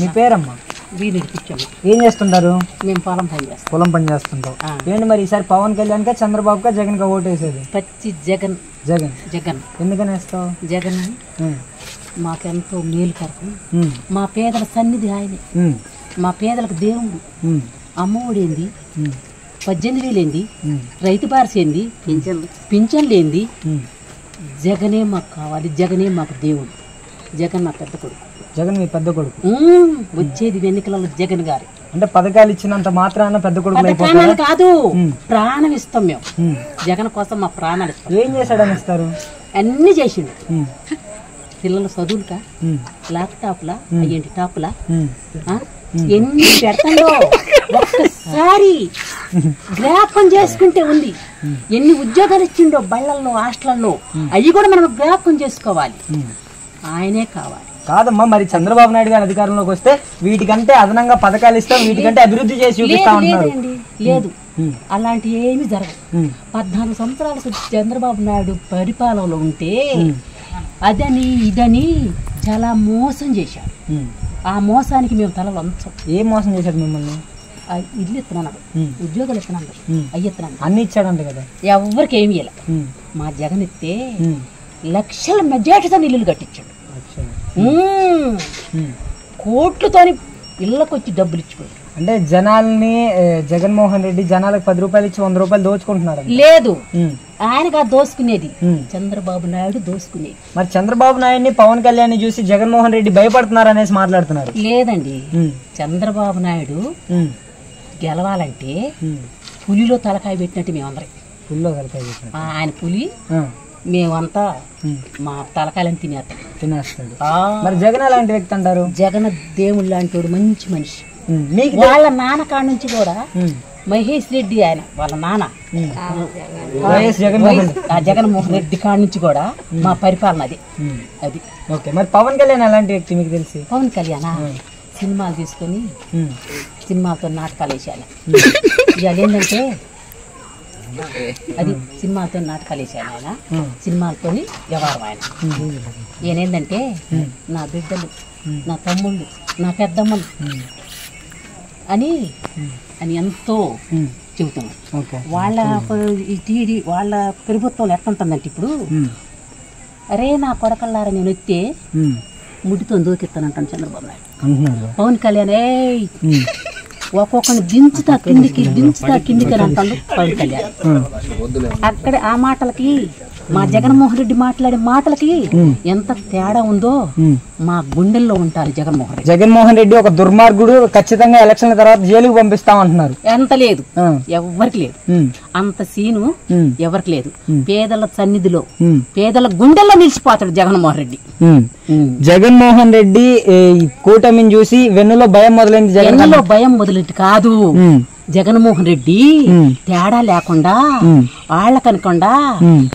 మీ పేరమ్మా? ఏం చేస్తుంటారు? మేము పొలం పని చేస్తుంటాం. ఏంటి మరి ఈసారి పవన్ కళ్యాణ్ కా చంద్రబాబు కా జగన్ కా ఓటు వేసేది? పచ్చి జగన్. జగన్. జగన్ ఎందుకని వేస్తావు? జగన్ మాకెంతో మేలు కరకు. మా పేదల సన్నిధి ఆయనే. మా పేదలకు దేవుడు. అమ్మఒడి ఏంది, 18,000 ఏంది, రైతు బారసి ఏంది, పింఛన్లు ఏంది. జగనే మాకు కావాలి, జగనే మాకు దేవుడు. జగన్ మా పెద్ద కొడుకు. జగన్ మీ పెద్ద కొడుకు. వచ్చేది ఎన్నికలలో జగన్ గారు. అంటే పథకాలు ఇచ్చినంత మాత్రాన పెద్ద కొడుకు కాదు, ప్రాణం ఇస్తాం మేము. జగన్ కోసం మా ప్రాణాలు ఇస్తాం. ఏం చేశాడని ఇస్తారు? అన్ని చేసిండు. పిల్లల చదువులకా, ల్యాప్టాప్లా, అయ్యేంటి టాప్లా, ఎన్ని పెడతాడో ఒక్కసారి జ్ఞాపకం చేసుకుంటే ఉంది. ఎన్ని ఉద్యోగాలు ఇచ్చిండో బళ్ళల్లో, హాస్టల్లో, అవి కూడా మనం జ్ఞాపకం చేసుకోవాలి. ఆయనే కావాలి. కాదమ్మా, మరి చంద్రబాబు నాయుడు గారు అధికారంలోకి వస్తే వీటికంటే అదనంగా పథకాలు ఇస్తాం, వీటికంటే అభివృద్ధి చేసి లేదు. అలాంటి ఏమి జరగదు. 14 సంవత్సరాలు చంద్రబాబు నాయుడు పరిపాలనలో ఉంటే అదని ఇదని చాలా మోసం చేశాడు. ఆ మోసానికి మేము తల వంచం. ఏం మోసం చేశాడు మిమ్మల్ని? ఇల్లు ఇస్తున్నాడు, ఉద్యోగాలు ఇస్తున్నాడు, అయ్యి ఇస్తున్నాడు, అన్ని ఇచ్చాడంట కదా. ఎవరికి ఏమి ఇవ్వాలి. మా జగన్ ఇస్తే లక్షల మెజార్టీతో ఇల్లులు కట్టించాడు. కోట్లతోని ఇళ్ళకి వచ్చి డబ్బులు ఇచ్చిపోయాడు. అంటే జనాల్ని జగన్మోహన్ రెడ్డి జనాలకు 10 రూపాయలు ఇచ్చి 100 రూపాయలు దోచుకుంటున్నారు. లేదు, ఆయనగా దోసుకునేది చంద్రబాబు నాయుడు దోసుకునేది. మరి చంద్రబాబు నాయుడిని పవన్ కళ్యాణ్ చూసి జగన్మోహన్ రెడ్డి భయపడుతున్నారు అనేసి మాట్లాడుతున్నారు. లేదండి, చంద్రబాబు నాయుడు గెలవాలంటే పులిలో తలకాయ పెట్టినట్టు మేమందరం. పులిలో తలకాయ పెట్టినట్టు ఆయన పులి, మేమంతా మా తలకాయలను తినేస్తాడు. మరి జగన్ అలాంటి వ్యక్తి అంటారు? జగన్ దేవుడు లాంటి వాడు, మంచి మనిషి. వాళ్ళ నాన్న కాడ నుంచి కూడా మహేష్ రెడ్డి, ఆయన వాళ్ళ నాన్న జగన్మోహన్ రెడ్డి కాడ నుంచి కూడా మా పరిపాలన అది. ఓకే, మరి పవన్ కళ్యాణ్ అలాంటి వ్యక్తి మీకు తెలిసి? పవన్ కళ్యాణ్ సినిమాలు తీసుకొని సినిమాలతో నాటకాలు వేసాను. ఇవాళ ఏంటంటే అది సినిమాలతో నాటకాలు వేసాను. ఆయన సినిమాలతో వ్యవహారం. ఆయన ఈయనేందంటే నా బిడ్డలు, నా తమ్ముళ్ళు, నా పెద్దమ్మలు అని ఎంతో చెబుతున్నారు. వాళ్ళ ప్రభుత్వం ఎట్లుంటుందంటే ఇప్పుడు, అరే నా కొడకల్లారా నేను వస్తే ముడితో దూకిస్తానంటాను చంద్రబాబు నాయుడు. పవన్ కళ్యాణ్ ఒక్కొక్కరిని దించుతా కిందికి అని అంటాడు పవన్ కళ్యాణ్. అక్కడ ఆ మాటలకి మా జగన్మోహన్ రెడ్డి మాట్లాడే మాటలకి ఎంత తేడా ఉందో మా గుండెల్లో ఉంటారు. జగన్మోహన్ రెడ్డి ఒక దుర్మార్గుడు, ఖచ్చితంగా ఎలక్షన్ల తర్వాత జైలుకు పంపిస్తామంటున్నారు. ఎంత లేదు, ఎవరికి లేదు అంత సీను, ఎవరికి లేదు. పేదల సన్నిధిలో, పేదల గుండెల్లో నిలిచిపోతాడు జగన్మోహన్ రెడ్డి. జగన్మోహన్ రెడ్డి కూటమిని చూసి వెన్నులో భయం మొదలైంది. జగన్లో భయం మొదలైంది కాదు, జగన్మోహన్ రెడ్డి తేడా లేకుండా, వాళ్ళకనకుండా,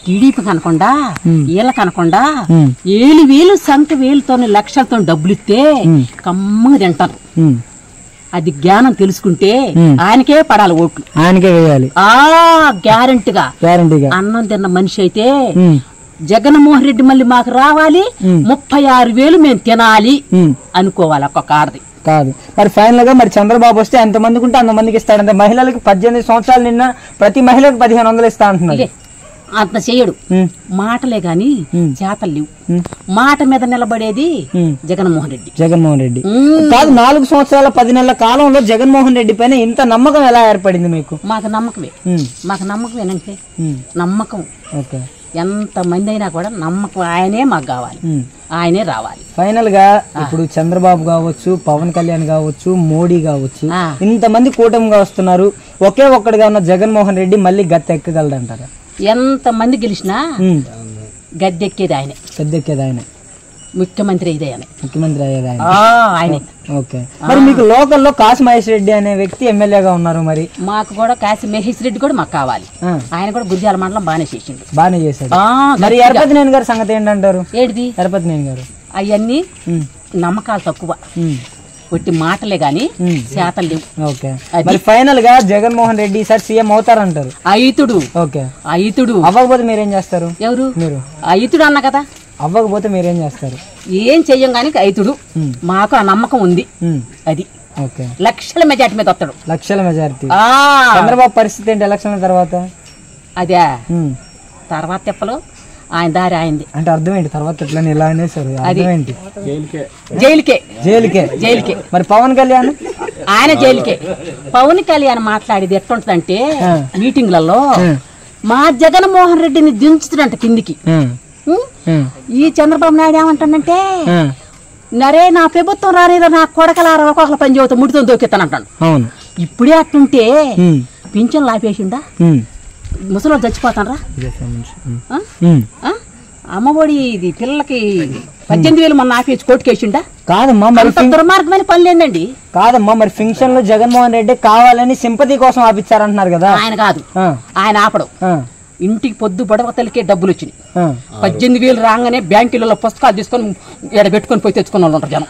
టీడీపీ కనకుండా, వీళ్ళకనకుండా, 7,000 సంఖ్య వేలుతో లక్షలతో డబ్బులు ఇస్తే కమ్మగా తింటారు. అది జ్ఞానం తెలుసుకుంటే ఆయనకే పడాలి ఓట్లు, ఆయనకే వేయాలి. గ్యారంటీగా అన్నం తిన్న మనిషి అయితే జగన్మోహన్ రెడ్డి మళ్ళీ మాకు రావాలి, 36,000 మేము తినాలి అనుకోవాలి ఒక్కొక్క ఆడది. కాదు, మరి ఫైనల్ గా మరి చంద్రబాబు వస్తే ఎంతమందికి ఉంటే అంతమందికి ఇస్తాడంటే, మహిళలకు 18 సంవత్సరాలు నిన్న ప్రతి మహిళకు 1,500 ఇస్తా అంటున్నారు. అంత చేయడు, మాటలే గాని చేతలు లేవు. మాట మీద నిలబడేది జగన్మోహన్ రెడ్డి. కాదు, 4 సంవత్సరాల 10 నెలల కాలంలో జగన్మోహన్ రెడ్డి పైన ఇంత నమ్మకం ఎలా ఏర్పడింది మీకు? మాకు నమ్మకమేనంటే నమ్మకం. ఓకే, ఎంత మంది అయినా కూడా నమ్మకం ఆయనే మాకు కావాలి, ఆయనే రావాలి. ఫైనల్ గా ఇప్పుడు చంద్రబాబు కావచ్చు, పవన్ కళ్యాణ్ కావచ్చు, మోడీ కావచ్చు, ఇంతమంది కూటమిగా వస్తున్నారు. ఒకే ఒక్కడిగా ఉన్న జగన్మోహన్ రెడ్డి మళ్ళీ గద్దె ఎక్కగలడంటారా? ఎంత మంది గెలిచినా గద్దెక్కేది ఆయనే. ముఖ్యమంత్రి అయ్యేది ఆయనే. ఓకే, మరి మీకు లోకల్లో కాశీ మహేష్ రెడ్డి అనే వ్యక్తి ఎమ్మెల్యేగా ఉన్నారు. మరి మాకు కూడా కాశీ మహేష్ రెడ్డి కూడా మాకు కావాలి. ఆయన కూడా గుజ్జాల మండలం బాగానే చేశాడు. మరి ఎరపతి నేని గారి సంగతి ఏంటంటారు? ఏంటిది ఎరపతి నేని గారు? అవన్నీ నమ్మకాలు తక్కువ, ఒట్టి మాటలే గాని శాతం లేవు. ఓకే, మరి ఫైనల్ గా జగన్మోహన్ రెడ్డి సార్ సీఎం అవుతారంటారు? అయితుడు. ఓకే, అయితుడు అవ్వకపోతే మీరేం చేస్తారు? ఎవరు మీరు? అయితుడు అన్న కదా, అవ్వకపోతే మీరేం చేస్తారు? ఏం చెయ్యం కానీ రైతుడు మాకు ఆ నమ్మకం ఉంది. అది ఓకే, లక్షల మెజార్టీ మీద వస్తాడు. లక్షల మెజార్టీ. చంద్రబాబు పరిస్థితి ఏంటి ఎలక్షన్ల తర్వాత? అదే తర్వాత తెప్పలు ఆయన దారి అయింది అంటే అర్థం ఏంటి? తర్వాత ఎట్లా ఇలా అనేసారు, అర్థం ఏంటి? జైలుకే. జైలుకే జైలుకే. మరి పవన్ కళ్యాణ్ ఆయన జైలుకే. పవన్ కళ్యాణ్ మాట్లాడేది ఎట్టుంటదంటే మీటింగ్లలో మా జగన్మోహన్ రెడ్డిని దించుతుడంట కిందికి. ఈ చంద్రబాబు నాయుడు ఏమంటాడంటే నరే నా ప్రభుత్వం రానేదో నా కొడకలారా ఒకళ్ళ పని చెబుతా ముడితో దొక్కిస్తానంటాడు. ఇప్పుడే అట్టుంటే పింఛన్లు ఆపేసిండా? ముసలి చచ్చిపోతానరా? అమ్మఒడి ఇది పిల్లలకి 18,000 మొన్న ఆపేసి కోర్టుకేసిండా? కాదమ్మా, మరి దుర్మార్గమైన పనులు ఏందండి? కాదమ్మా, మరి ఫంక్షన్ లో జగన్మోహన్ రెడ్డి కావాలని సింపతి కోసం ఆపించారంటున్నారు కదా. ఆయన కాదు, ఆయన ఆపడు. ఇంటికి పొద్దు బడవతలకే డబ్బులు వచ్చినాయి. 18,000 రాగానే బ్యాంకులలో పుస్తకాలు తీసుకొని ఎడ పెట్టుకొని పోయి తెచ్చుకున్న వాళ్ళు ఉంటారు జనం.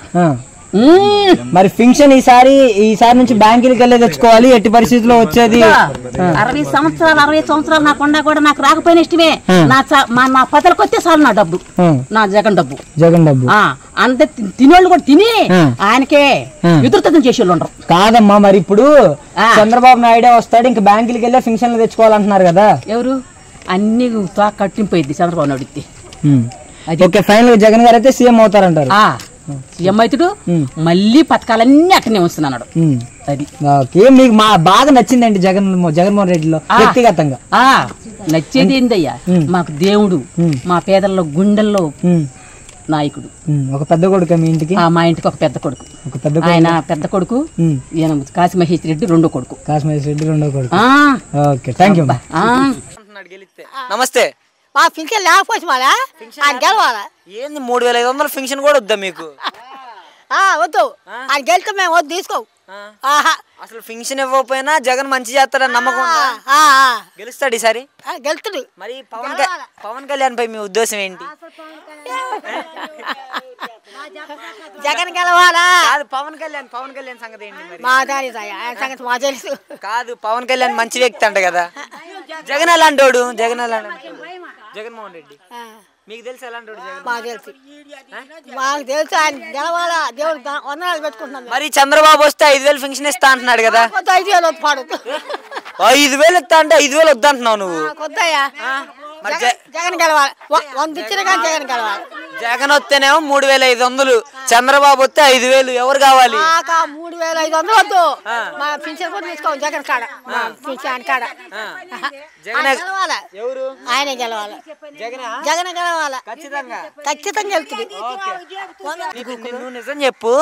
మరి ఫంక్షన్ ఈసారి నుంచి బ్యాంకులకి వెళ్ళి తెచ్చుకోవాలి, ఎట్టి పరిస్థితుల్లో వచ్చేది. 60 సంవత్సరాలు నాకు ఉండా కూడా నాకు రాకపోయిన ఇష్టమే. నా పదలకు వస్తే చాలు నా డబ్బు, నా జగన్ డబ్బు. అంత తినేళ్ళు కూడా తిని ఆయనకే ఎదురుతనం చేసేవాళ్ళు ఉండరు. కాదమ్మా, మరి ఇప్పుడు చంద్రబాబు నాయుడే వస్తాడు, ఇంకా బ్యాంకులకి వెళ్ళి ఫంక్షన్లు తెచ్చుకోవాలంటున్నారు కదా. ఎవరు? అన్ని కట్టింపోయింది చంద్రబాబు నాయుడు. ఓకే, ఫైనల్ జగన్ గారు అయితే సీఎం అవుతారంటారు. సీఎం అవుతుడు, మళ్ళీ పథకాలన్నీ అట్టనే వస్తున్నాడు. అది మీకు బాగా నచ్చిందండి జగన్మోహన్ రెడ్డిలో వ్యక్తిగతంగా? నచ్చేది ఏందయ్యా, మాకు దేవుడు, మా పేదల్లో గుండెల్లో నాయకుడు. ఒక పెద్ద కొడుకు మీ ఇంటికి? మా ఇంటికి ఒక పెద్ద కొడుకు. ఆయన పెద్ద కొడుకు, ఈయన కాశీ మహేష్ రెడ్డి రెండో కొడుకు. Okay, thank you. నమస్తే. మా పింఛన్ లేకపోతే మాలా ఆయన గెలవాలా? ఏంది 3,500 ఫంక్షన్ కూడా వద్దా మీకు? వద్దు, ఆయన గెలిస్తే మేము వద్దు తీసుకో. అసలు ఫంక్షన్ ఇవ్వకపోయినా జగన్ మంచి చేస్తాడని నమ్మకం గెలుస్తాడు ఈసారి? గెలుస్తాడు. మరి పవన్ కళ్యాణ్ పై మీ ఉద్దేశం ఏంటి? జగన్ గెలవాలా? పవన్ కళ్యాణ్ సంగతి ఏంటి? మా దాని సంగతి మా తెలుసు. కాదు, పవన్ కళ్యాణ్ మంచి వ్యక్తి అంట కదా. జగన్ ఎలాంటోడు? జగన్మోహన్ రెడ్డి మీకు తెలుసు ఎలాంటోడు? మాకు తెలుసు, మాకు తెలుసు. ఆయన గెలవాలా, దేవుడు వందనాలు పెట్టుకుంటున్నాం. మరి చంద్రబాబు వస్తే 5,000 ఫంక్షన్ ఇస్తా అంటున్నాడు కదా. 5,000 పాడు. 5,000 ఇస్తా అంటే 5,000 వద్దంటున్నావు నువ్వు. కొద్దయ్యా, జగన్ గెలవాలి. 100 ఇచ్చిన కానీ జగన్ గెలవాలి. జగన్ వస్తేనేమో 3,500, చంద్రబాబు వస్తే 5,000. ఎవరు కావాలి? 3,500 వద్దు. మా పింఛన్ కూడా తీసుకోవాలి జగన్ కాడ. పింఛన్ కాడ ఆయనే గెలవాలి. జగన్ గెలవాలి, ఖచ్చితంగా వెళ్తుంది. నువ్వు నిజం చెప్పు,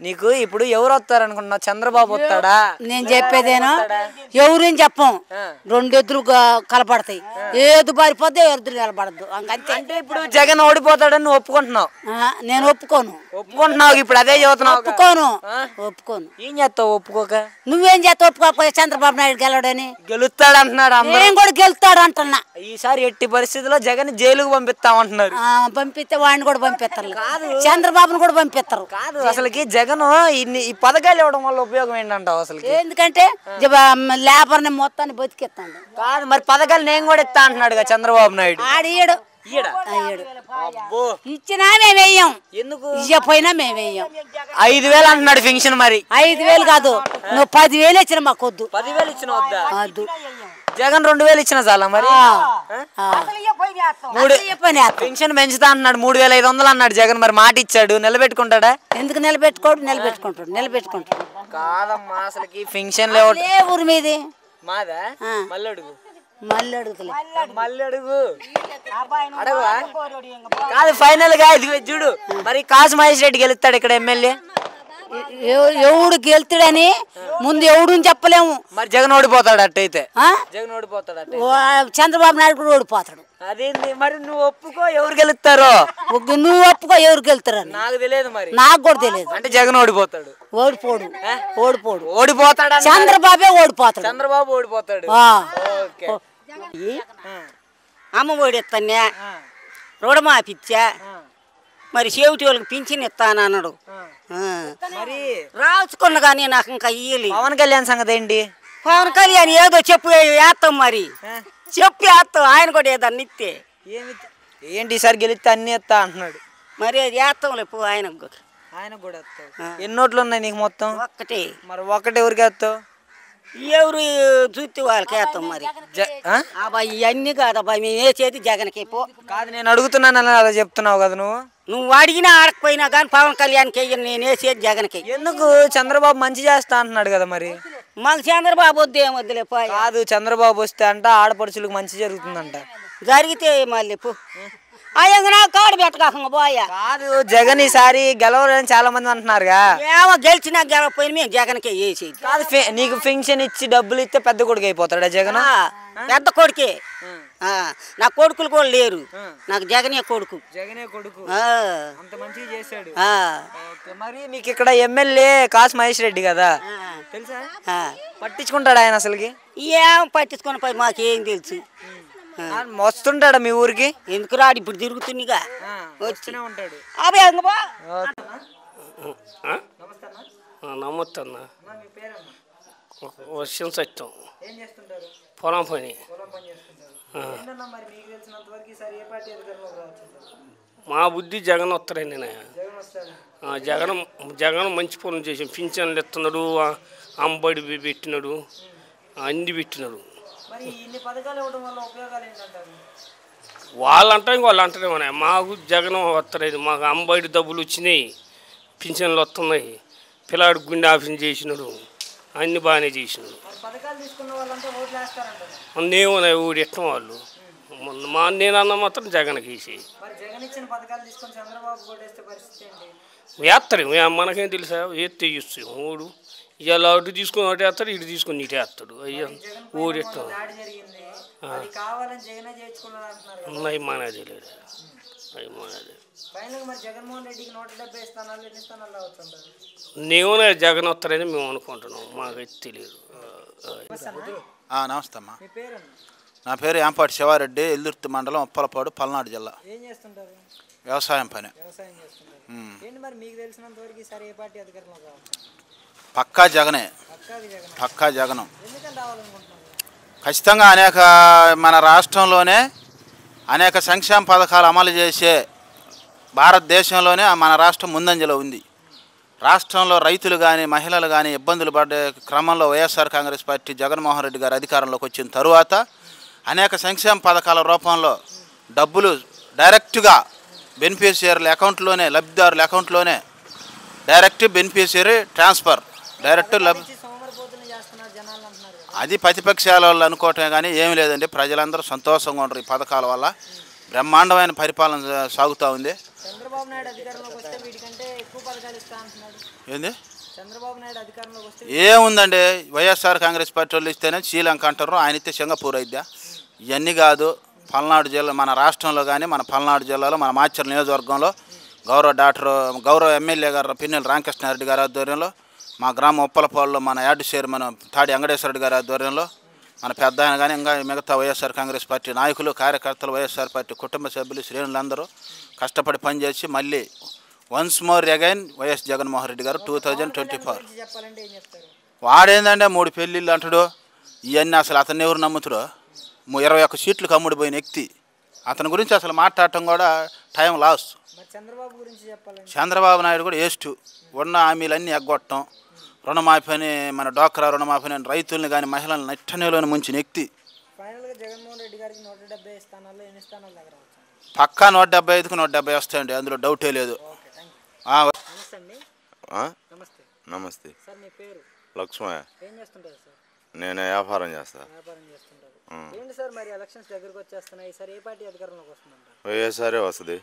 నీకు ఇప్పుడు ఎవరు వస్తారు అనుకుంటున్నావు? చంద్రబాబు వస్తాడా? నేను చెప్పేదేనో ఎవరేం చెప్పం. 2 ఎదురు కలపడతాయి, ఏది బారిపోద్దే ఎదురు నిలబడద్దు. అంతే. అంటే ఇప్పుడు జగన్ ఓడిపోతాడని నువ్వు ఒప్పుకుంటున్నావు? నేను ఒప్పుకుంటున్నావు. ఇప్పుడు అదే చదువుతున్నావు. ఒప్పుకోను. ఏం చేస్తావు ఒప్పుకోక? నువ్వేం చేస్తావు ఒప్పుకోకపోతే? చంద్రబాబు నాయుడు గెలవడని గెలుస్తాడు అంటున్నాడు. నేను కూడా గెలుస్తాడు అంటున్నా. ఈసారి ఎట్టి పరిస్థితుల్లో జగన్ జైలుకు పంపిస్తామంటున్నారు. పంపిస్తే వాడిని కూడా పంపిస్తారు, చంద్రబాబును కూడా పంపిస్తారు. కాదు, అసలుకి జగన్ ఈ పథకాలు ఇవ్వడం వల్ల ఉపయోగం ఏంటంటావు? అసలు ఎందుకంటే లేబర్ ని మొత్తాన్ని బతికిస్తాడు. కాదు, మరి పథకాలు నేను కూడా ఇస్తా అంటున్నాడు చంద్రబాబు నాయుడు. ఆడియడు ఇచ్చినా మేము వేయం, ఎందుకు ఇవ్వపోయినా మేము వేయం. 5,000 అంటున్నాడు ఫంక్షన్. మరి 5,000 కాదు, నువ్వు 10,000 ఇచ్చిన మాకు వద్దు. 10,000 ఇచ్చిన వద్దు. జగన్ 2,000 ఇచ్చిన చాలా. మరి పెన్షన్ పెంచుతా అంటున్నాడు, 3,500 అన్నాడు జగన్. మరి మాట ఇచ్చాడు, నిలబెట్టుకుంటాడా? ఎందుకు నిలబెట్టుకుంటాడు. కాదమ్మా, అసలుకి పెన్షన్ ఊరి మీది మాదా? మల్లడుగు. కాదు, ఫైనల్ గా ఇది చూడు, మరి కాసు మహేష్ రెడ్డి గెలుస్తాడు ఇక్కడ ఎమ్మెల్యే. ఎవడు గెలుతాడని ముందు ఎవడు చెప్పలేము. మరి జగన్ ఓడిపోతాడు అట్టయితే? జగన్ ఓడిపోతాడు, చంద్రబాబు నాయుడు కూడా ఓడిపోతాడు. అదేంది మరి? నువ్వు ఒప్పుకో, ఎవరు గెలుస్తారో? నువ్వు ఒప్పుకో, ఎవరు గెలుతారని నాకు తెలియదు. మరి నాకు కూడా తెలియదు. అంటే జగన్ ఓడిపోతాడు? ఓడిపోతాడు. చంద్రబాబే ఓడిపోతాడు. చంద్రబాబు ఓడిపోతాడు. అమ్మ ఓడిస్తానే, రుణమాపిచ్చా, మరి సేవిటి వాళ్ళకి పింఛన్ ఇస్తానన్నాడు. మరి రాసుకున్నా కానీ నాకు ఇంకా ఇయ్యలే. పవన్ కళ్యాణ్ సంగతి ఏంటి? పవన్ కళ్యాణ్ ఏదో చెప్పు వేస్తాం, మరి చెప్పు వేస్తాం. ఆయన కూడా ఏదన్నా ఇస్తే ఏంటి ఈసారి గెలిస్తే అన్ని ఎత్తా అంటున్నాడు. మరి అది వేస్తాంలే పో ఆయనకు. ఆయన కూడా వేస్తావు. ఎన్ని ఓట్లు ఉన్నాయి నీకు మొత్తం? ఒక్కటే. మరి ఒకటి ఎవరికి వేస్తావు? ఎవరు చూస్తే వాళ్ళకి వేస్తాం మరి. అబ్బాయి ఇవన్నీ కాదబ్బా మేము వేసేది జగన్కి పో. కాదు నేను అడుగుతున్నానని అలా చెప్తున్నావు కదా నువ్వు. నువ్వు అడిగినా ఆడకపోయినా కానీ పవన్ కళ్యాణ్కి వెయ్యను, నేను వేసేది జగన్కి. ఎందుకు? చంద్రబాబు మంచి చేస్తా అంటున్నాడు కదా మరి. మాకు చంద్రబాబు వద్దు ఏమొద్దులే పో. కాదు చంద్రబాబు వస్తే అంట ఆడపడుచులకు మంచి జరుగుతుందంట. జరిగితే మళ్ళీ పో అయ్యంగా కాడు పెట్టకాక పోయా. కాదు జగన్ ఈసారి గెలవాలని చాలా మంది అంటున్నారుగా. ఏమో గెలిచినా గెలవకపోయినా మేము జగన్కే వేసేది. కాదు నీకు పెన్షన్ ఇచ్చి డబ్బులు ఇస్తే పెద్ద కొడుకు అయిపోతాడా జగన్? పెద్ద కొడుకే. నా కొడుకులు కూడా లేరు, నాకు జగనే కొడుకు. జగనే కొడుకు అంత మంచిగా చేశాడు. మరి మీకు ఇక్కడ ఎమ్మెల్యే కాసు మహేష్ రెడ్డి కదా తెలుసా? పట్టించుకుంటాడు ఆయన అసలుకి? ఏం పట్టించుకుని పోయి మాకేం తెలుసు. వస్తుంటాడా మీ ఊరికి? ఎందుకు రాడు ఇప్పుడు తిరుగుతుందిగా వచ్చినే ఉంటాడు. నమస్తే అన్న. వర్షం సత్యం పొలం పని. మా బుద్ధి జగన్ వస్తారండి. జగన్ మంచి పనులు చేసి పింఛన్లు ఇస్తున్నాడు, అంబడి పెట్టినాడు, అన్ని పెట్టినాడు. వాళ్ళు అంటారేమో మాకు జగన్ వస్తలేదు, మాకు అంబడి డబ్బులు వచ్చినాయి, పింఛన్లు వస్తున్నాయి, పిల్లాడు గుండె ఆఫీస్ చేసినాడు, అన్ని బాగానే చేసినాడు. నేమో ఊడి ఇష్టం వాళ్ళు. నేనన్నా మాత్రం జగన్కి వేసి వేస్తారు. మనకేం తెలుసా? వేస్తే ఇస్తాం. ఊడు ఇలా అటు తీసుకొని అటు వేస్తాడు, ఇటు తీసుకొని ఇటు వేస్తాడు. అయ్యా ఊడి ఇష్టం అవి మనది లేదు. అవి మనది నేనే జగన్ వస్తారని మేము అనుకుంటున్నాం, మాకైతే తెలియదు. నమస్తే అమ్మా. నా పేరు యాంపాటి శివారెడ్డి, ఎల్దుర్తి మండలం, ఉప్పలపాడు, పల్నాడు జిల్లా. వ్యవసాయం పని. పక్కా జగనే, పక్కా జగనం. ఖచ్చితంగా మన రాష్ట్రంలోనే అనేక సంక్షేమ పథకాలు అమలు చేసే భారతదేశంలోనే మన రాష్ట్రం ముందంజలో ఉంది. రాష్ట్రంలో రైతులు కానీ మహిళలు కానీ ఇబ్బందులు పడే క్రమంలో వైఎస్ఆర్ కాంగ్రెస్ పార్టీ జగన్మోహన్ రెడ్డి గారు అధికారంలోకి వచ్చిన తరువాత అనేక సంక్షేమ పథకాల రూపంలో డబ్బులు డైరెక్ట్గా బెనిఫిషియర్ల అకౌంట్లోనే, లబ్ధిదారుల అకౌంట్లోనే డైరెక్ట్ బెనిఫిషియరీ ట్రాన్స్ఫర్ డైరెక్ట్ అది ప్రతిపక్షాల వాళ్ళు అనుకోవటమే కానీ ఏమి లేదండి. ప్రజలందరూ సంతోషంగా ఉండరు. ఈ పథకాల వల్ల బ్రహ్మాండమైన పరిపాలన సాగుతూ ఉంది. ఏంది ఏముందండి? వైఎస్ఆర్ కాంగ్రెస్ పార్టీ వాళ్ళు ఇస్తేనే శ్రీలంక అంటారు, ఆయన ఇస్తే సింగపూర్ అయిద్దా? ఇవన్నీ కాదు. పల్నాడు జిల్లా మన రాష్ట్రంలో కానీ మన పల్నాడు జిల్లాలో మన మాచర్ల నియోజకవర్గంలో గౌరవ ఎమ్మెల్యే గారు పిన్నెల రామకృష్ణారెడ్డి గారి ఆధ్వర్యంలో, మా గ్రామ ఉప్పలపాడులో మన యార్డు చైర్మన్ తాడి వెంకటేశ్వరరెడ్డి గారి ఆధ్వర్యంలో, మన పెద్ద ఆయన కానీ ఇంకా మిగతా వైఎస్ఆర్ కాంగ్రెస్ పార్టీ నాయకులు, కార్యకర్తలు, వైఎస్ఆర్ పార్టీ కుటుంబ సభ్యులు, శ్రేణులందరూ కష్టపడి పనిచేసి మళ్ళీ once more again YS Jaganmohan Reddy గారు 2024. వాడేందంటే 3 పెళ్ళిళ్ళు అంటాడు. ఇవన్నీ అసలు అతన్ని ఎవరు నమ్ముతారో? 21 సీట్లకు అమ్ముడిపోయిన వ్యక్తి. అతని గురించి అసలు మాట్లాడటం కూడా టైం లాస్. చంద్రబాబు నాయుడు కూడా వేస్ట్. ఉన్న హామీలన్నీ ఎగ్గొట్టడం, రుణమాఫీని, మన డోక్రా రుణమాఫీని, రైతుల్ని కానీ మహిళలను నెట్టనేలోని ముంచిన వ్యక్తి. పక్కా 175కు 170 వస్తాయండి, అందులో డౌటే లేదు. నమస్తే. లక్ష్మయ్య. నేను వ్యాపారం చేస్తా. వైఎస్ఆర్ వస్తుంది.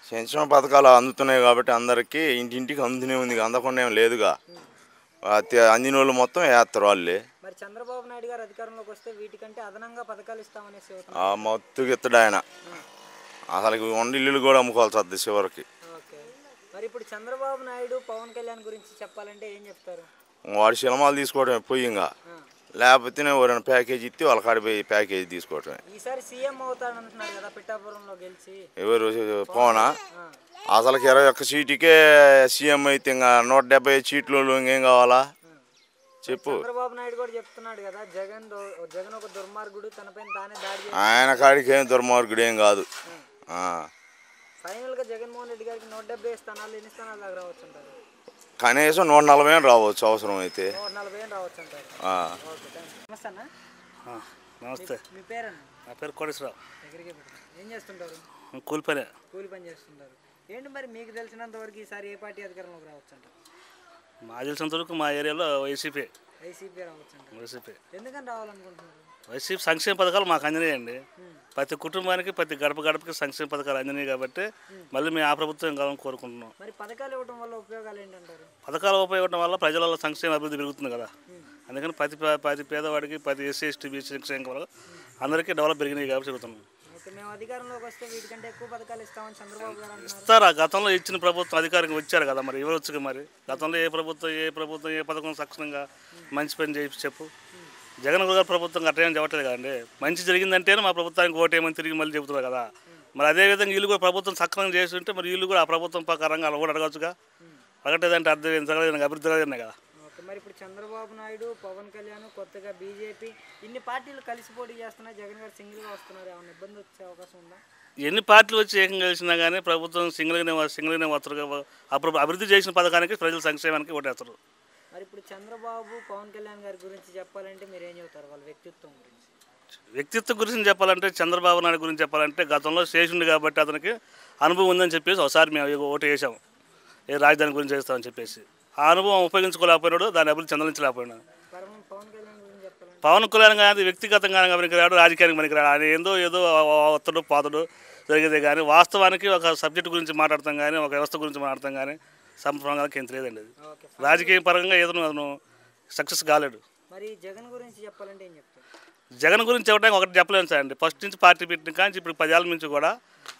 సంక్షేమ పథకాలు అందుతున్నాయి కాబట్టి అందరికీ ఇంటింటికి అందుతూనే ఉంది, అందకుండా ఏం లేదుగా. అందిన వాళ్ళు మొత్తం వేస్తారు వాళ్ళే. చంద్రబాబు నాయుడు గారు అధికారంలోకి వస్తే వీటికంటే అదనంగా పథకాలు ఇస్తామనేసి మొత్తుకు ఎత్తాడు ఆయన. అసలు 1 ఇల్లులు కూడా అమ్ముకోవాల్సి వద్దు చివరికి. మరి ఇప్పుడు చంద్రబాబు నాయుడు పవన్ కళ్యాణ్ గురించి చెప్పాలంటే ఏం చెప్తారు? వాడు సినిమాలు తీసుకోవటమే పొయ్యింగా, లేకపోతే ఎవరైనా ప్యాకేజ్ ఇస్తే వాళ్ళ కాడిపోయి ప్యాకేజ్ తీసుకోవటమే. ఈసారి సీఎం అవుతాడంటున్నారు కదా పిఠాపురంలో గెలిచి. ఎవరు పోనా? అసలుకి 21 సీటుకే సీఎం అయితే ఇంకా 170 సీట్లు ఇంకేం కావాలా? చెప్పు. చంద్రబాబు నాయుడు కూడా చెప్తున్నాడు కదా, జగన్ ఒక దుర్మార్గుడు, తనపైన తానే దాడి చేసి ఆయన కాడికి ఏం దుర్మార్గుడు ఏం కాదు. ఫైనల్ గా జగన్మోహన్ రెడ్డి గారికి 170 స్థానాలు ఎన్ని స్థానాలు దాకా రావచ్చు అంటారు? కనీసం 140 రావచ్చు అవసరం అయితే. 140 రావచ్చు అంటారు. నమస్తే అన్న. నమస్తే. మీ పేరన్న? నా పేరు కోటేశ్వరరావు. దగ్గరికి ఏం చేస్తుంటారు? కూలి పని చేస్తుంటారు. ఏంటి మరి మీకు తెలిసినంత వరకు ఈసారి ఏ పార్టీ అధికారంలోకి రావచ్చు అంటారు? మా తెలిసినంత వరకు మా ఏరియాలో వైసీపీ రావచ్చు అంటారు. వైసీపీ ఎందుకని రావాలనుకుంటున్నారు? వైసీపీ సంక్షేమ పథకాలు మాకు అందినాయండి. ప్రతి కుటుంబానికి ప్రతి గడపకి సంక్షేమ పథకాలు అందినాయి కాబట్టి మళ్ళీ మేము ఆ ప్రభుత్వం కావాలని కోరుకుంటున్నాం. మరి పథకాలు ఇవ్వడం వల్ల ఉపయోగాలు ఏంటంటారు? పథకాలు ఉపయోగం వల్ల ప్రజల సంక్షేమ అభివృద్ధి పెరుగుతుంది కదా, అందుకని ప్రతి పేదవాడికి, ప్రతి ఎస్సీ ఎస్టీ బీసీ సంక్షేమం వల్ల అందరికీ డెవలప్ పెరిగినాయి కాబట్టి చెబుతున్నాం. మేము అధికారంలోకి వస్తే వీటికంటే ఎక్కువ పథకాలు ఇస్తామని చంద్రబాబు గారు అంటున్నారు. ఇస్తారా? గతంలో ఇచ్చిన ప్రభుత్వం అధికారికి వచ్చారు కదా, మరి ఇవ్వచ్చు. మరి గతంలో ఏ ప్రభుత్వం ఏ పథకం సక్షంగా మంచి పని చేసి చెప్పు. జగన్ గారి ప్రభుత్వం అట్లా చెప్పట్లేదు కదండి. మంచి జరిగిందంటేనే మా ప్రభుత్వానికి ఓటేమని తిరిగి మళ్ళీ చెబుతున్నారు కదా. మరి అదేవిధంగా వీళ్ళు కూడా ప్రభుత్వం సక్రమంగా చేసి ఉంటే మరి వీళ్ళు కూడా ఆ ప్రభుత్వం ప్రకారంగా అలా కూడా అడగచ్చుగా. అడగట్లేదంటే అర్థం ఏం జరగలేదు, అభివృద్ధి జరగలేదు కదా. మరి ఇప్పుడు చంద్రబాబు నాయుడు, పవన్ కళ్యాణ్, కొత్తగా బీజేపీ ఇన్ని పార్టీలు కలిసి పోటీ చేస్తున్నాయి. జగన్ గారు సింగిల్గా వస్తున్నారు. ఏమైనా ఇబ్బంది వచ్చే అవకాశం ఉందా? ఎన్ని పార్టీలు వచ్చి ఏకం కలిసినా కానీ ప్రభుత్వం సింగిల్గానే వస్తారు. అప్పుడు అభివృద్ధి చేసిన పథకానికి ప్రజల సంక్షేమానికి ఓటేస్తారు. మరి ఇప్పుడు చంద్రబాబు, పవన్ కళ్యాణ్ గారి గురించి చెప్పాలంటే మీరు ఏం చెబుతారు? వాళ్ళ వ్యక్తిత్వం గురించి చెప్పాలంటే, చంద్రబాబు నాయుడు గురించి చెప్పాలంటే గతంలో చేసిండు కాబట్టి అతనికి అనుభవం ఉందని చెప్పేసి ఒకసారి మేము ఓటు వేసాము, ఏ రాజధాని గురించి చేస్తామని చెప్పేసి. ఆ అనుభవం ఉపయోగించుకోలేకపోయినాడు, దాని అభివృద్ధి చెందలించలేకపోయినాడు. పవన్ కళ్యాణ్ గారి వ్యక్తిగతంగా పనికిరాడు, రాజకీయానికి పనికిరాడు. ఆయన ఏదో ఒత్తడు పాతడు జరిగేదే కానీ వాస్తవానికి ఒక సబ్జెక్టు గురించి మాట్లాడతాం కానీ, ఒక వ్యవస్థ గురించి మాట్లాడతాం కానీ సంప్రదాయాలకు ఏం తెలియదండి. అది రాజకీయ పరంగా అతను సక్సెస్ కాలేడు. మరి జగన్ గురించి చెప్పాలంటే ఏం చెప్తారు? జగన్ గురించి చెప్పడానికి ఒకటి చెప్పలేము సార్ అండి. ఫస్ట్ నుంచి పార్టీ పెట్టిన కానీ ఇప్పుడు 10 ఏళ్ళ నుంచి కూడా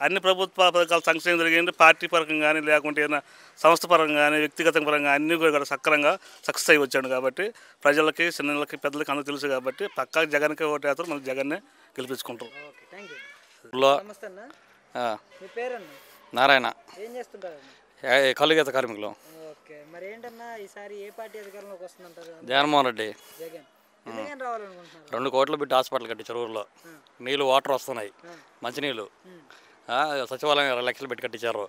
అన్ని ప్రభుత్వ పథకాలు సంక్షేమం జరిగింది. పార్టీ పరంగా కానీ, లేకుంటే ఏదైనా సంస్థ పరంగా కానీ, వ్యక్తిగత పరంగా అన్నీ కూడా సక్రంగా సక్సెస్ అయ్యి వచ్చాడు కాబట్టి ప్రజలకి, చిన్నలకి, పెద్దలకి అందరూ తెలుసు కాబట్టి పక్కా జగన్కే ఓటేస్తారు, మళ్ళీ జగన్నే గెలిపించుకుంటారు. నారాయణ, ఏం చేస్తుంటారు? కలుగీత కార్మికులు. మరి ఏంటన్నా ఈసారి ఏ పార్టీ అధికారంలోకి వస్తుందంటారు? జగన్మోహన్ రెడ్డి. జగన్ ఎందుకని రావాలనుకుంటున్నారు? 2 కోట్లు పెట్టి హాస్పిటల్ కట్టి చెరువుల్లో నీళ్ళు, వాటర్ వస్తున్నాయి, మంచినీళ్ళు. సచివాలయం 2 లక్షలు పెట్టి కట్టించారు.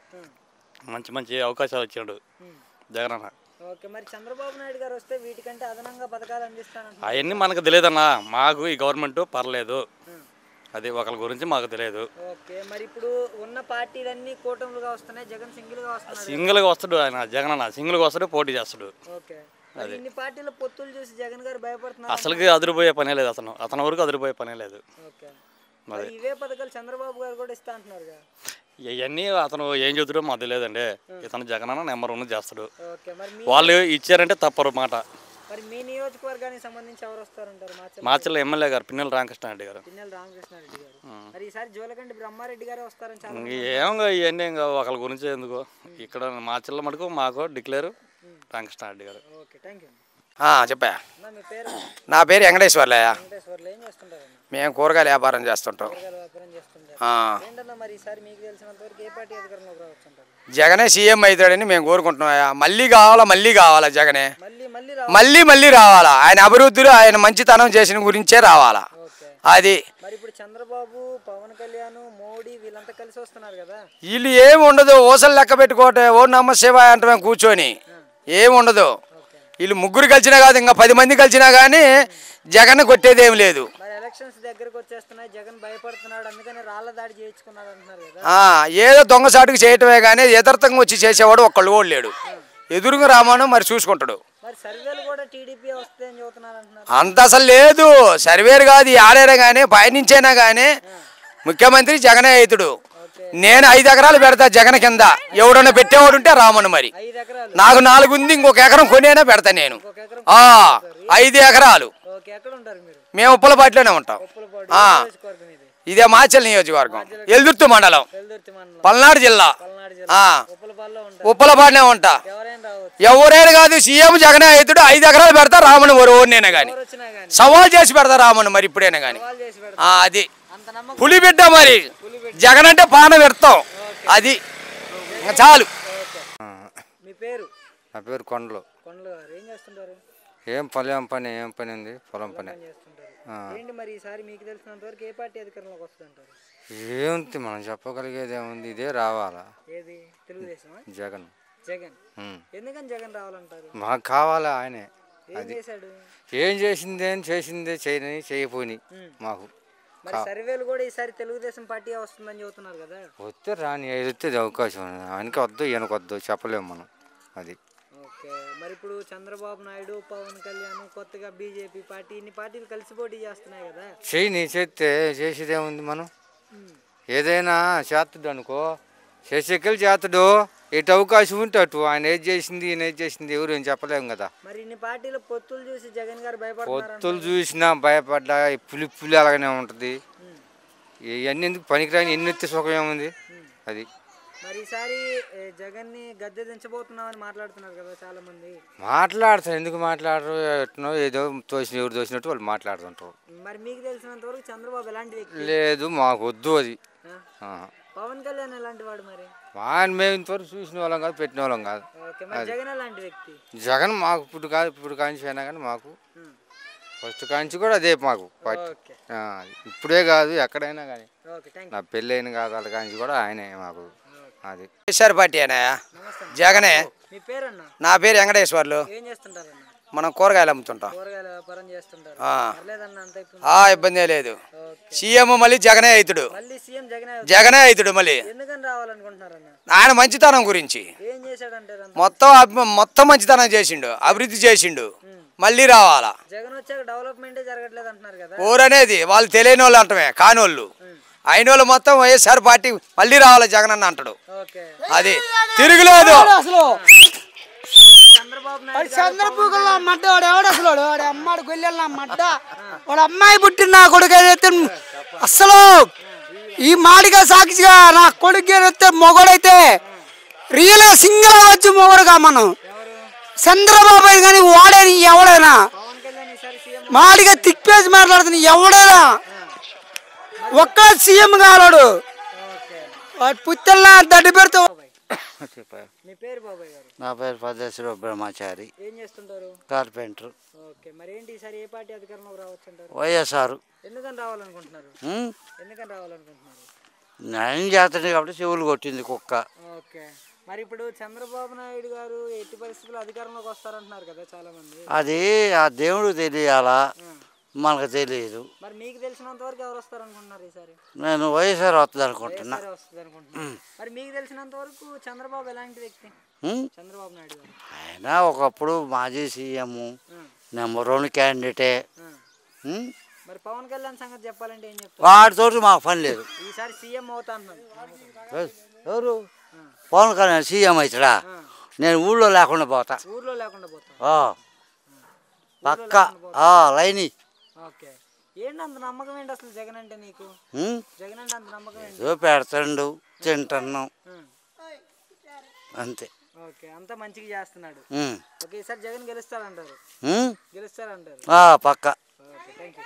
మంచి అవకాశాలు ఇచ్చాడు జగన్ అన్న. మరి చంద్రబాబు నాయుడు గారు వస్తే వీటికంటే అదనంగా పథకాలు అందిస్తాను. అవన్నీ మనకు తెలియదన్నా. మాకు ఈ గవర్నమెంట్ పర్లేదు, అది ఒకరి గురించి మాకు తెలియదు. మరి ఇప్పుడు ఉన్న పార్టీలన్నీ కూటములుగా వస్తున్నాయి, జగన్ సింగిల్గా వస్తున్నాడు. సింగిల్గా వస్తాడు ఆయన, జగన్ అన్న సింగిల్గా వస్తాడు, పోటీ చేస్తాడు. అది ఇన్ని పార్టీల పొత్తులు చూసి జగన్ గారు భయపడుతున్నారు. అసలుకి అదిరిపోయే పనే లేదు, అతని వరకు అదిరిపోయే పనే లేదు. ఇవే పథకాలు చంద్రబాబు గారు కూడా ఇస్తా అంటున్నారు. ఇవన్నీ అతను ఏం చెబుతాడో మాకు తెలియదండి. ఇతను జగన్ అన్న నెంబర్ 1 చేస్తాడు. వాళ్ళు ఇచ్చారంటే తప్పరు మాట. మరి మీ నియోజకవర్గానికి సంబంధించి ఎవరు వస్తారంటారు? మార్చిలో ఎమ్మెల్యే గారు పిన్నెల రామకృష్ణారెడ్డి గారు. మరి ఈసారి జోలకంటి బ్రహ్మారెడ్డి గారే వస్తారని ఏమో ఇవన్నీ ఇంకా ఒకళ్ళ గురించి ఎందుకు. ఇక్కడ మార్చిలో మటుకు మాకు డిక్లేర్ రామకృష్ణారెడ్డి గారు. చెప్పా. నా పేరు వెంకటేశ్వర్లయ్య. మేము కూరగాయల వ్యాపారం చేస్తుంటాం. జగనే సీఎం అవుతాడని మేము కోరుకుంటున్నాం. మళ్ళీ కావాలా జగనే, మళ్ళీ రావాలా. ఆయన అభివృద్ధులు, ఆయన మంచితనం చేసిన గురించే రావాలా. అది మరి ఇప్పుడు చంద్రబాబు, పవన్ కళ్యాణ్, మోడీ వీళ్ళంతా కలిసి వస్తున్నారు కదా. వీళ్ళు ఏమి ఉండదు, ఓసలు లెక్క పెట్టుకోవటం, ఓ నమ్మ సేవ అంటే కూర్చొని ఏమి ఉండదు. వీళ్ళు ముగ్గురు కలిసినా కాదు, ఇంకా 10 మంది కలిసినా కానీ జగన్ కొట్టేది ఏమి లేదు. ఎలక్షన్స్ దగ్గరకు వచ్చేస్తున్నాయి, జగన్ భయపడుతున్నాడు, అందుకని రాళ్ల దాడి చేయించుకున్నాడు అంటున్నారు కదా. ఏదో దొంగసాటుకు చేయటమే కానీ యథార్థంగా వచ్చి చేసేవాడు ఒక్కళ్ళు కూడా లేడు. ఎదురుగా రామాను మరి చూసుకుంటాడు. అంత అసలు లేదు, సర్వేరు కాదు, ఆడారే కానీ పయనించైనా కానీ ముఖ్యమంత్రి జగనే అవుతాడు. నేను 5 ఎకరాలు పెడతా జగన్ కింద, ఎవడన్నా పెట్టేవాడు ఉంటే రామను. మరి నాకు 4 ఉంది, ఇంకొక ఎకరం కొనేనా పెడతా నేను. 5 ఎకరాలు మేము ఉప్పలపాటిలోనే ఉంటాం. ఇదే మాచల్ నియోజకవర్గం, ఎల్దుర్తి మండలం, పల్నాడు జిల్లా. ఉప్పలపాటినే ఉంటా. ఎవరైనా కాదు, సీఎం జగనే అవుతాడు. 5 ఎకరాలు పెడతా రామను, ఓడినైనా కానీ సవాల్ చేసి పెడతా రామను. మరి ఇప్పుడైనా కానీ అది పులి బిడ్డ. మరి జగన్ అంటే పాన పెడతాం, అది చాలు. మీ పేరు? నా పేరు కొండలు. ఏం చేస్తుంటారు? ఏం పని ఉంది, పొలం పని. ఏంటి మరి ఈసారి మీకు తెలిసినంత వరకు ఏ పార్టీ అధికారంలోకి వస్తుంటారు? ఏముంది మనం చెప్పగలిగేది ఏముంది, ఇదే రావాలా. ఏది తెలుగుదేశమా? జగన్. జగన్ ఎందుకని జగన్ రావాలంటారు? మాకు కావాలా ఆయనే. ఏం చేశాడు? ఏం చేసిందే చేయపోయి మాకు. మరి సర్వేలు కూడా ఈసారి తెలుగుదేశం పార్టీ వస్తుందని చెబుతున్నారు కదా. వస్తే రాని వస్తే అవకాశం ఆయనకి వద్దు ఈయనకు వద్దు చెప్పలేము మనం. అది ఓకే. మరి ఇప్పుడు చంద్రబాబు నాయుడు, పవన్ కళ్యాణ్, కొత్తగా బీజేపీ పార్టీ, ఇన్ని పార్టీలు కలిసి పోటీ చేస్తున్నాయి కదా. చేసేదేముంది, మనం ఏదైనా చేస్తాడు అనుకో, చేసేకెళ్ళి చేస్తాడు. ఎటు అవకాశం ఉంటే అటు. ఆయన ఏది చేసింది ఈయన ఏది చేసింది ఎవరు ఏం చెప్పలేము కదా. మరి ఇన్ని పార్టీల పొత్తులు చూసి జగన్ గారు పొత్తులు చూసినా భయపడ్డా పులి అలాగనే ఉంటుంది. ఇవన్నీ ఎందుకు పనికిరాని ఎన్ని ఎత్తి సుఖం ఏముంది. అది మరి ఈసారి జగన్ ని గద్దె దించబోతున్నామని మాట్లాడుతున్నారు కదా చాలా మంది. మాట్లాడతారు, ఎందుకు మాట్లాడరు, ఎట్నో ఏదో ఎవరు తోసినట్టు వాళ్ళు మాట్లాడుతుంటారు. మరి మీకు తెలిసినంత వరకు చంద్రబాబు ఎలాంటి వ్యక్తి? లేదు మాకు వద్దు అది. పవన్ కళ్యాణ్ ఎలాంటి వాడు? మరి మేము ఇంతవరకు చూసిన వాళ్ళం కాదు, పెట్టిన వాళ్ళం కాదు. జగన్ ఎలాంటి వ్యక్తి? జగన్ మాకు ఇప్పుడు కాంచి అయినా కానీ మాకు ఫస్ట్ కాంచి కూడా అదే మాకు పార్టీ. ఇప్పుడే కాదు ఎక్కడైనా కానీ, నా పెళ్ళి అయిన కాదు వాళ్ళ కాంచి కూడా ఆయనే మాకు. అది వైఎస్ఆర్ పార్టీ అయినా జగనే. మీ పేరన్నా? నా పేరు వెంకటేశ్వర్లు. ఏం చేస్తుంటారన్నా? మనం కూరగాయలు అమ్ముతుంటాం. కూరగాయల వ్యాపారం చేస్తుంటారు. ఇబ్బంది లేదు. సీఎం మళ్ళీ జగనే అవుతాడు. మళ్ళీ సీఎం జగనే అవుతాడు మళ్ళీ. ఎందుకని రావాలనుకుంటున్నారన్న? ఆయన మంచితనం గురించి ఏం చేశాడంటారు? మొత్తం మంచితనం చేసిండు, అభివృద్ధి చేసిండు. మళ్ళీ రావాలా. జగన్ వచ్చాక డెవలప్మెంటే జరగట్లేదు అంటున్నారు కదా. ఊరనేది వాళ్ళు తెలియని వాళ్ళు అంటమే, కానోళ్ళు. అయిన వాళ్ళు మొత్తం వైఎస్ఆర్ పార్టీ మళ్ళీ రావాలి జగన్ అన్న అంటాడు. అది తిరుగులేదు. చంద్రబాబు మడ్డ వాడు ఎవడు అసలు? వాడు అమ్మాడు గొల్లెల మడ్డ. వాడు అమ్మాయి పుట్టిన నా కొడుకు అయితే అసలు ఈ మాడిగా సాక్షిగా నా కొడుకు అయితే మొగడైతే రియల్ సింగిల్ వచ్చి మొగడుగా మనం చంద్రబాబు కానీ వాడని ఎవడైనా మాడిగా తిప్పేసి మాట్లాడుతున్నా ఎవడైనా ఒక్క సీఎం కావాడు. వాడు పుత్తల్లా దడ్డి పెడతావు. మీ పేరు బాబాయ్ గారు? నా పేరు పద్మేశ్వర బ్రహ్మచారి, ఏం చేస్తుంటారు? కార్పెంటర్. ఓకే. మరి ఏంటి ఈసారి ఏ పార్టీ అధికారంలోకి రావచ్చు అంటారు? వైఎస్ఆర్. ఎందుకని రావాలనుకుంటున్నారు? ఎందుకని రావాలనుకుంటున్నారు? న్యాయం చేస్తుంది కాబట్టి చెవులు కొట్టింది కుక్క. ఓకే. మరి ఇప్పుడు చంద్రబాబు నాయుడు గారు ఎట్టి పరిస్థితుల్లో అధికారంలోకి వస్తారంటున్నారు కదా చాలా మంది. అది ఆ దేవుడు తెలియాలా, మనకు తెలియదు. మరి మీకు తెలిసినంత వరకు ఎవరు వస్తారు అనుకుంటున్నారు ఈసారి? నేను వైఎస్ఆర్ వస్తుంది అనుకుంటున్నా. మరి మీకు తెలిసినంత వరకు చంద్రబాబు ఎలాంటి వ్యక్తి? చంద్రబాబు నాయుడు గారు ఆయన ఒకప్పుడు మాజీ సీఎం, నెంబర్ 1 క్యాండిడేటే. మరి పవన్ కళ్యాణ్ సంగతి చెప్పాలంటే ఏం చెప్తారు? వాడితో మాకు పని లేదు. ఈసారి సీఎం అవుతా అన్నారు. ఎవరు? పవన్ కళ్యాణ్ సీఎం అవుతాడా? నేను ఊళ్ళో లేకుండా పోతా. ఊర్లో లేకుండా పోతా పక్క లైని. ఓకే. ఏంటి అంత నమ్మకం ఏంటి అసలు జగన్ అంటే నీకు? జగన్ అంటే అంత నమ్మకం ఏంటి? ఏదో పెడతాడు, తింటున్నాం అంతే. ఓకే. అంతా మంచిగా చేస్తున్నాడు. ఓకే. ఈసారి జగన్ గెలుస్తారంటారు? గెలుస్తారంటారు పక్క. ఓకే. Thank you.